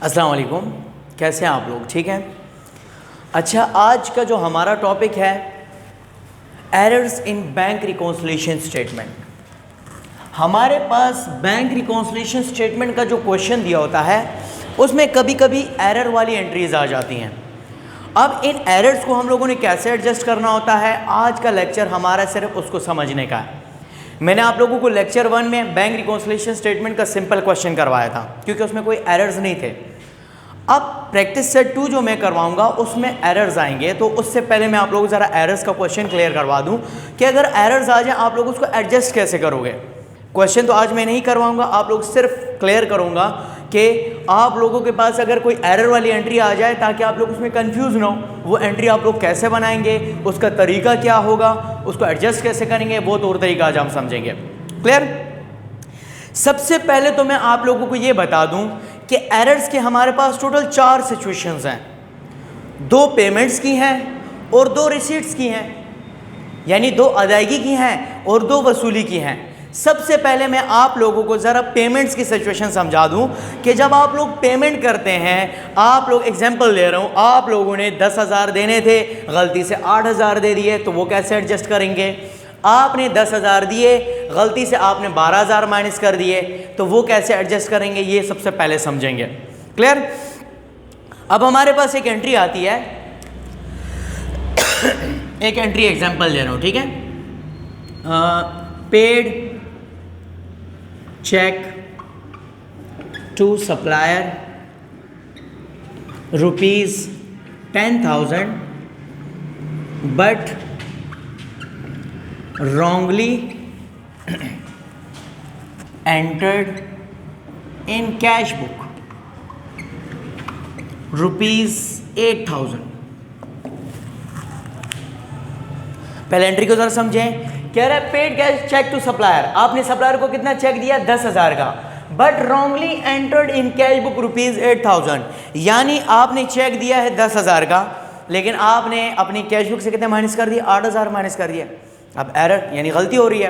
अस्सलाम वालेकुम, कैसे हैं आप लोग? ठीक हैं। अच्छा, आज का जो हमारा टॉपिक है errors in bank reconciliation statement. हमारे पास बैंक रिकॉन्सिलिएशन स्टेटमेंट का जो क्वेश्चन दिया होता है उसमें कभी कभी एरर वाली एंट्रीज आ जाती हैं। अब इन एरर्स को हम लोगों ने कैसे एडजस्ट करना होता है, आज का लेक्चर हमारा सिर्फ उसको समझने का है। मैंने आप लोगों को लेक्चर 1 में बैंक रिकॉन्सिलिएशन स्टेटमेंट का सिंपल क्वेश्चन करवाया था क्योंकि उसमें कोई एरर्स नहीं थे। अब प्रैक्टिस सेट 2 जो मैं करवाऊंगा उसमें एरर्स आएंगे, तो उससे पहले मैं आप लोगों को ज़रा एरर्स का क्वेश्चन क्लियर करवा दूं कि अगर एरर्स आ जाए आप लोग उसको एडजस्ट कैसे करोगे। क्वेश्चन तो आज मैं नहीं करवाऊंगा, आप लोग सिर्फ क्लियर करूंगा कि आप लोगों के पास अगर कोई एरर वाली एंट्री आ जाए ताकि आप लोग उसमें कंफ्यूज ना हो, वो एंट्री आप लोग कैसे बनाएंगे, उसका तरीका क्या होगा, उसको एडजस्ट कैसे करेंगे, वो तौर तरीका आज हम समझेंगे। क्लियर? सबसे पहले तो मैं आप लोगों को ये बता दूं कि एरर्स के हमारे पास टोटल 4 सिचुएशंस हैं। 2 पेमेंट्स की हैं और 2 रिसीट्स की हैं, यानी 2 अदायगी की हैं और 2 वसूली की हैं। सबसे पहले मैं आप लोगों को ज़रा पेमेंट्स की सिचुएशन समझा दूं कि जब आप लोग पेमेंट करते हैं, आप लोग एग्जांपल दे रहा हूं, आप लोगों ने 10,000 देने थे, गलती से 8,000 दे दिए, तो वो कैसे एडजस्ट करेंगे। आपने 10,000 दिए, गलती से आपने 12,000 माइनस कर दिए, तो वो कैसे एडजस्ट करेंगे, ये सबसे पहले समझेंगे। क्लियर? अब हमारे पास एक एंट्री आती है, एक एंट्री एग्जांपल दे रहा हूं, ठीक है। Paid cheque to supplier ₹10,000 but wrongly entered in cash book ₹8,000। पहले एंट्री को जरा समझें। कह रहा है paid cash cheque to supplier, आपने सप्लायर को कितना चेक दिया, 10,000 का, but wrongly entered in cash book ₹8,000, यानी आपने चेक दिया है 10,000 का, लेकिन आपने अपनी कैश बुक से कितने माइनस कर दिया, 8,000 माइनस कर दिया। अब एरर यानी गलती हो रही है।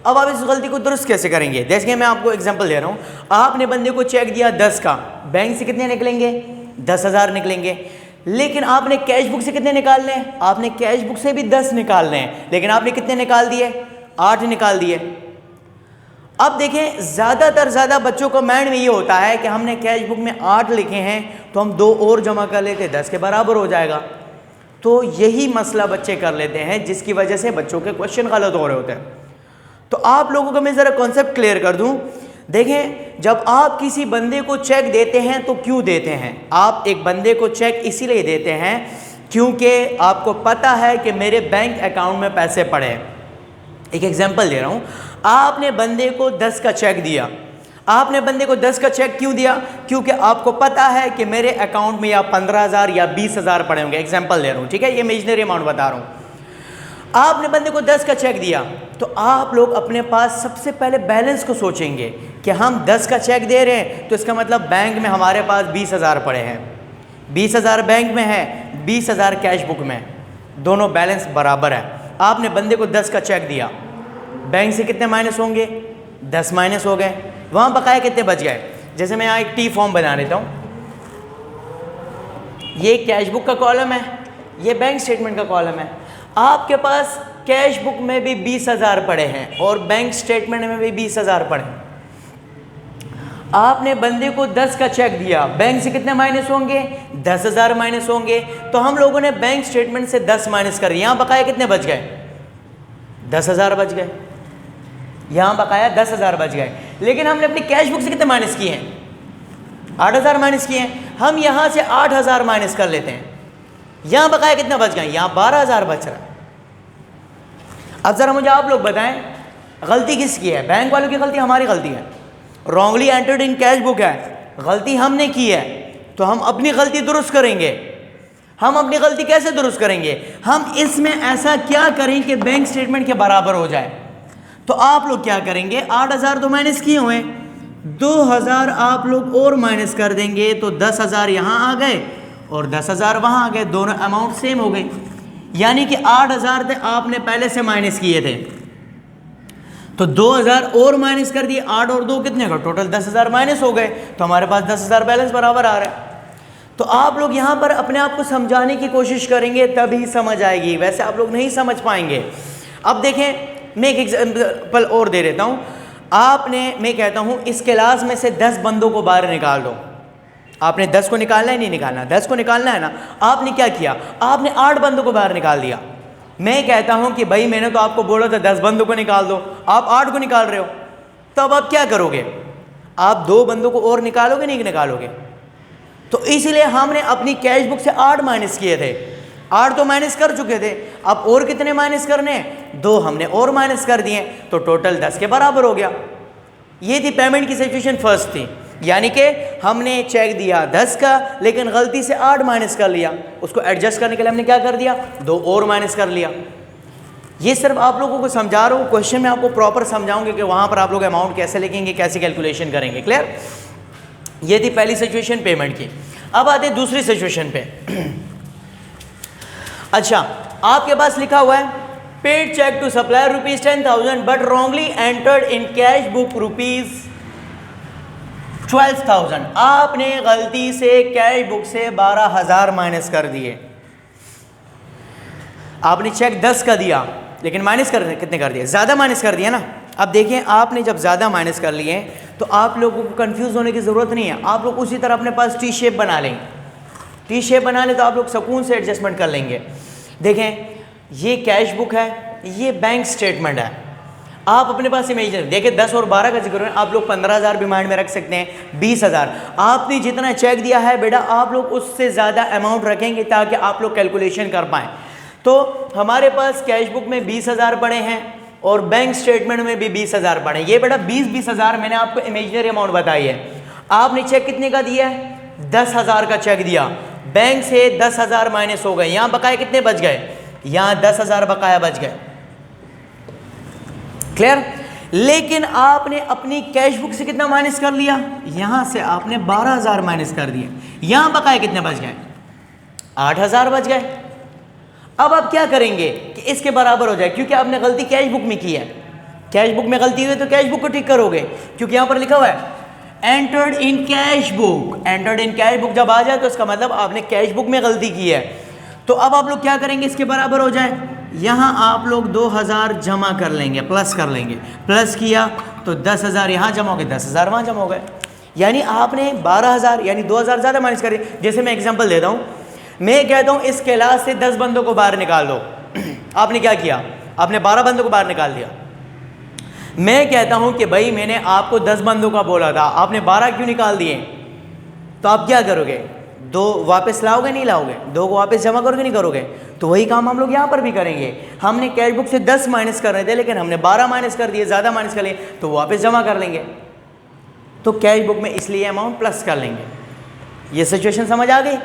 अब आप इस गलती को दुरुस्त कैसे करेंगे, देखिए मैं आपको एग्जांपल दे रहा हूँ। आपने बंदे को चेक दिया 10 का, बैंक से कितने निकलेंगे, 10,000 निकलेंगे, लेकिन आपने कैश बुक से कितने निकालने हैं, आपने कैश बुक से भी 10 निकालने हैं, लेकिन आपने कितने निकाल दिए, 8 निकाल दिए। अब देखें, ज़्यादा बच्चों का माइंड में ये होता है कि हमने कैश बुक में 8 लिखे हैं तो हम 2 और जमा कर लेते, 10 के बराबर हो जाएगा। तो यही मसला बच्चे कर लेते हैं, जिसकी वजह से बच्चों के क्वेश्चन गलत हो रहे होते हैं। तो आप लोगों को मैं ज़रा कॉन्सेप्ट क्लियर कर दूं। देखें, जब आप किसी बंदे को चेक देते हैं तो क्यों देते हैं, आप एक बंदे को चेक इसीलिए देते हैं क्योंकि आपको पता है कि मेरे बैंक अकाउंट में पैसे पड़े हैं। एक एग्जांपल दे रहा हूं, आपने बंदे को 10 का चेक दिया। आपने बंदे को 10 का चेक क्यों दिया, क्योंकि आपको पता है कि मेरे अकाउंट में या 15,000 या 20,000 पड़े होंगे। एग्जांपल दे रहा हूं, ठीक है, ये इमेजिनरी अमाउंट बता रहा हूं। आपने बंदे को 10 का चेक दिया तो आप लोग अपने पास सबसे पहले बैलेंस को सोचेंगे कि हम 10 का चेक दे रहे हैं तो इसका मतलब बैंक में हमारे पास 20,000 पड़े हैं, 20,000 बैंक में है, 20,000 कैश बुक में, दोनों बैलेंस बराबर है। आपने बंदे को 10 का चेक दिया, बैंक से कितने माइनस होंगे, 10 माइनस हो गए, वहाँ बकाया कितने बच गए। जैसे मैं यहाँ एक टी फॉर्म बना लेता हूँ, ये कैश बुक का कॉलम है, ये बैंक स्टेटमेंट का कॉलम है। आपके पास कैश बुक में भी 20,000 पड़े हैं और बैंक स्टेटमेंट में भी 20,000 पड़े हैं। आपने बंदे को 10 का चेक दिया, बैंक से कितने माइनस होंगे, 10,000 माइनस होंगे, तो हम लोगों ने बैंक स्टेटमेंट से 10 माइनस कर, यहाँ बकाया कितने बच गए, 10,000 बच गए, यहाँ बकाया 10,000 बच गए। लेकिन हमने अपनी कैश बुक से कितने माइनस किए हैं, 8,000 माइनस किए हैं। हम यहाँ से 8,000 माइनस कर लेते हैं, यहाँ बकाया कितना बच गए, यहाँ 12,000 बच रहा है। अब ज़रा मुझे आप लोग बताएं, गलती किसकी है, बैंक वालों की गलती, हमारी गलती है। Wrongly entered in cash book है, गलती हमने की है, तो हम अपनी गलती दुरुस्त करेंगे। हम अपनी गलती कैसे दुरुस्त करेंगे, हम इसमें ऐसा क्या करें कि बैंक स्टेटमेंट के बराबर हो जाए। तो आप लोग क्या करेंगे, 8,000 तो माइनस किए हुए, 2,000 आप लोग और माइनस कर देंगे, तो 10,000 यहाँ आ गए और 10,000 वहाँ आ गए, दोनों अमाउंट सेम हो गई। यानी कि 8,000 थे, आपने पहले से माइनस किए थे, तो 2000 और माइनस कर दिए, 8 और 2 कितने का, टोटल 10,000 माइनस हो गए, तो हमारे पास 10,000 बैलेंस बराबर आ रहा है। तो आप लोग यहाँ पर अपने आप को समझाने की कोशिश करेंगे तभी समझ आएगी, वैसे आप लोग नहीं समझ पाएंगे। अब देखें, मैं एक एग्जाम्पल और दे देता हूँ। मैं कहता हूँ इस क्लास में से 10 बंदों को बाहर निकाल दो। आपने 10 को निकालना है, नहीं निकालना, 10 को निकालना है ना। आपने क्या किया, आपने 8 बंदों को बाहर निकाल दिया। मैं कहता हूं कि भाई मैंने तो आपको बोला था 10 बंदों को निकाल दो, आप 8 को निकाल रहे हो, तो अब आप क्या करोगे, आप 2 बंदों को और निकालोगे, नहीं निकालोगे। तो इसलिए हमने अपनी कैश बुक से 8 माइनस किए थे, 8 तो माइनस कर चुके थे, अब और कितने माइनस करने, 2 हमने और माइनस कर दिए, तो टोटल 10 के बराबर हो गया। ये थी पेमेंट की सिचुएशन फर्स्ट थी, यानी कि हमने चेक दिया 10 का लेकिन गलती से 8 माइनस कर लिया, उसको एडजस्ट करने के लिए हमने क्या कर दिया, 2 और माइनस कर लिया। ये सिर्फ आप लोगों को समझा रहा हूँ, क्वेश्चन में आपको प्रॉपर समझाऊंगे कि वहाँ पर आप लोग अमाउंट कैसे लिखेंगे, कैसे कैलकुलेशन करेंगे। क्लियर। ये थी पहली सिचुएशन पेमेंट की। अब आते हैं दूसरी सिचुएशन पे। अच्छा, आपके पास लिखा हुआ है paid cheque to supplier ₹10,000 but wrongly entered in cash book ₹12,000। आपने गलती से कैश बुक से 12,000 माइनस कर दिए। आपने चेक 10 का दिया लेकिन माइनस कर कितने कर दिए, ज़्यादा माइनस कर दिया ना। अब देखें, आपने जब ज़्यादा माइनस कर लिए तो आप लोगों को कंफ्यूज होने की ज़रूरत नहीं है। आप लोग उसी तरह अपने पास टी शेप बना लें, टी शेप बना लें तो आप लोग सुकून से एडजस्टमेंट कर लेंगे। देखें, ये कैश बुक है, ये बैंक स्टेटमेंट है। आप अपने पास इमेजिन देखिए, 10 और 12 का जिक्र है, आप लोग 15,000 भी माइंड में रख सकते हैं, 20,000। आपने जितना चेक दिया है बेटा, आप लोग उससे ज़्यादा अमाउंट रखेंगे ताकि आप लोग कैलकुलेशन कर पाएँ। तो हमारे पास कैश बुक में 20,000 पड़े हैं और बैंक स्टेटमेंट में भी 20,000 पड़े। ये बेटा 20,000 मैंने आपको इमेजिनरी अमाउंट बताई है। आपने चेक कितने का दिया है, 10,000 का चेक दिया, बैंक से 10,000 माइनस हो गए, यहाँ बकाया कितने बच गए, यहाँ 10,000 बकाया बच गए। क्लियर। लेकिन आपने अपनी कैश बुक से कितना माइनस कर लिया, यहां से आपने 12,000 माइनस कर दिए, यहां बकाया कितने बच गए, 8,000 बच गए। अब आप क्या करेंगे कि इसके बराबर हो जाए, क्योंकि आपने गलती कैश बुक में की है। कैश बुक में गलती हुई तो कैश बुक को ठीक करोगे, क्योंकि यहां पर लिखा हुआ है entered in cash book. Entered in cash book जब आ जाए तो इसका मतलब आपने कैश बुक में गलती की है। तो अब आप लोग क्या करेंगे, इसके बराबर हो जाए, यहाँ आप लोग 2,000 जमा कर लेंगे, प्लस कर लेंगे। प्लस किया तो 10,000 यहाँ जमा हो गए, 10,000 वहाँ जमा हो गए। यानी आपने 12,000 यानी 2,000 ज़्यादा माइनस करिए। जैसे मैं एग्जांपल देता हूँ, मैं कहता हूँ इस क्लास से 10 बंदों को बाहर निकाल दो। आपने क्या किया, आपने 12 बंदों को बाहर निकाल दिया। मैं कहता हूँ कि भाई मैंने आपको 10 बंदों का बोला था, आपने 12 क्यों निकाल दिए, तो आप क्या करोगे, 2 वापस लाओगे, नहीं लाओगे, 2 को वापस जमा करोगे, नहीं करोगे। तो वही काम हम लोग यहाँ पर भी करेंगे। हमने कैश बुक से 10 माइनस कर रहे थे लेकिन हमने 12 माइनस कर दिए, ज़्यादा माइनस कर लिए, तो वापस जमा कर लेंगे। तो कैश बुक में इसलिए अमाउंट प्लस कर लेंगे। ये सिचुएशन समझ आ गई।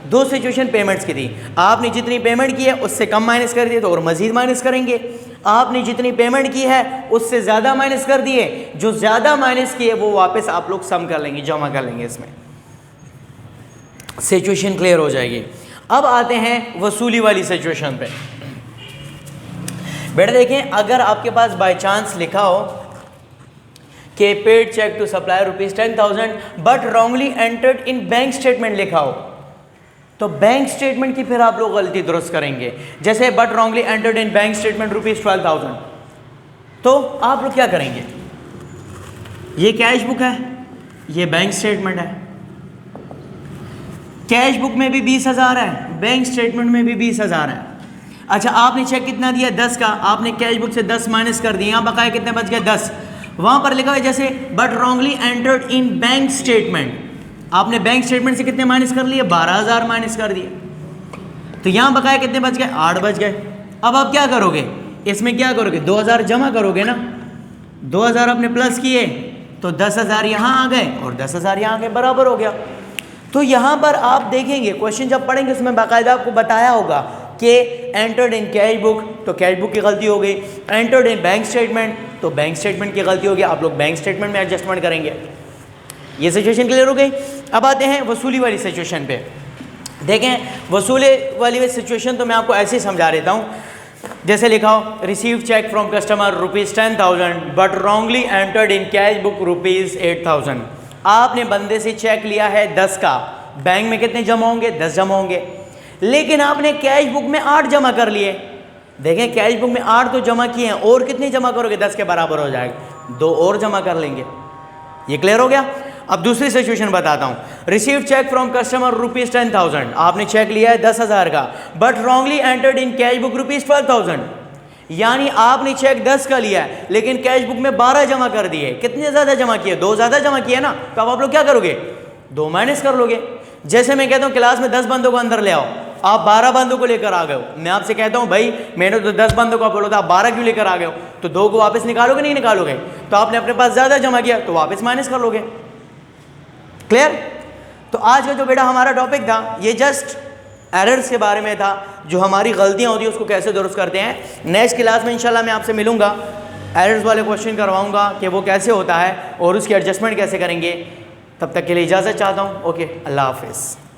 2 सिचुएशन पेमेंट्स की थी। आपने जितनी पेमेंट की है उससे कम माइनस कर दिए तो और मज़ीद माइनस करेंगे। आपने जितनी पेमेंट की है उससे ज़्यादा माइनस कर दिए, जो ज़्यादा माइनस किए वो वापस आप लोग सम कर लेंगे, जमा कर लेंगे। इसमें सिचुएशन क्लियर हो जाएगी। अब आते हैं वसूली वाली सिचुएशन पे। बेटा देखें, अगर आपके पास बाय चांस लिखा हो कि paid cheque to supplier ₹10,000 but wrongly entered in bank statement लिखा हो, तो बैंक स्टेटमेंट की फिर आप लोग गलती दुरुस्त करेंगे। जैसे but wrongly entered in bank statement ₹12,000, तो आप लोग क्या करेंगे, ये कैश बुक है, ये बैंक स्टेटमेंट है। कैश बुक में भी 20,000 है, बैंक स्टेटमेंट में भी 20,000 है। अच्छा, आपने चेक कितना दिया, 10 का, आपने कैश बुक से 10 माइनस कर दिया, यहाँ बकाया कितने बच गए, 10। वहाँ पर लिखा है जैसे but wrongly entered in bank statement, आपने बैंक स्टेटमेंट से कितने माइनस कर लिए, 12,000 माइनस कर दिए, तो यहाँ बकाया कितने बच गए, 8 बच गए। अब आप क्या करोगे, इसमें क्या करोगे, 2,000 जमा करोगे ना, 2,000 आपने प्लस किए तो 10,000 यहाँ आ गए और 10,000 यहाँ आ गए, बराबर हो गया। तो यहाँ पर आप देखेंगे क्वेश्चन जब पढ़ेंगे उसमें बाकायदा आपको बताया होगा कि एंटर्ड इन कैश बुक, तो कैश बुक की गलती हो गई, एंटर्ड इन बैंक स्टेटमेंट, तो बैंक स्टेटमेंट की गलती हो गई, आप लोग बैंक स्टेटमेंट में एडजस्टमेंट करेंगे। ये सिचुएशन क्लियर हो गई। अब आते हैं वसूली वाली सिचुएशन पे। देखें, वसूली वाली सिचुएशन तो मैं आपको ऐसे ही समझा देता हूँ। जैसे लिखा हो receive cheque from customer ₹10,000 but wrongly entered in cash book ₹8,000। आपने बंदे से चेक लिया है 10 का, बैंक में कितने जमा होंगे? 10 जमा होंगे, लेकिन आपने कैश बुक में 8 जमा कर लिए। देखें कैश बुक में 8 तो जमा किए हैं, और कितने जमा करोगे? 10 के बराबर हो जाएगा, 2 और जमा कर लेंगे। ये क्लियर हो गया? अब दूसरी सिचुएशन बताता हूं। रिसीव चेक फ्रॉम कस्टमर ₹10,000, आपने चेक लिया है 10,000 का, but wrongly entered in cash book ₹12,000, यानी आपने चेक 10 का लिया है लेकिन कैश बुक में 12 जमा कर दिए। कितने ज्यादा जमा किए? 2 ज्यादा जमा किए ना, तो अब आप लोग क्या करोगे? 2 माइनस कर लोगे। जैसे मैं कहता हूं क्लास में 10 बंदों को अंदर ले आओ, आप 12 बंदों को लेकर आ गए हो, मैं आपसे कहता हूं भाई मैंने तो 10 बंदों को बोला था, आप 12 क्यों लेकर आ गए हो? तो 2 को वापस निकालोगे? नहीं निकालोगे। तो आपने अपने पास ज्यादा जमा किया तो वापस माइनस कर लोगे। क्लियर? तो आज का जो बेटा हमारा टॉपिक था ये जस्ट एरर्स के बारे में था, जो हमारी गलतियां होती है उसको कैसे दुरुस्त करते हैं। नेक्स्ट क्लास में इंशाल्लाह मैं आपसे मिलूंगा, एरर्स वाले क्वेश्चन करवाऊंगा कि वो कैसे होता है और उसकी एडजस्टमेंट कैसे करेंगे। तब तक के लिए इजाज़त चाहता हूँ। ओके, अल्लाह हाफिज़।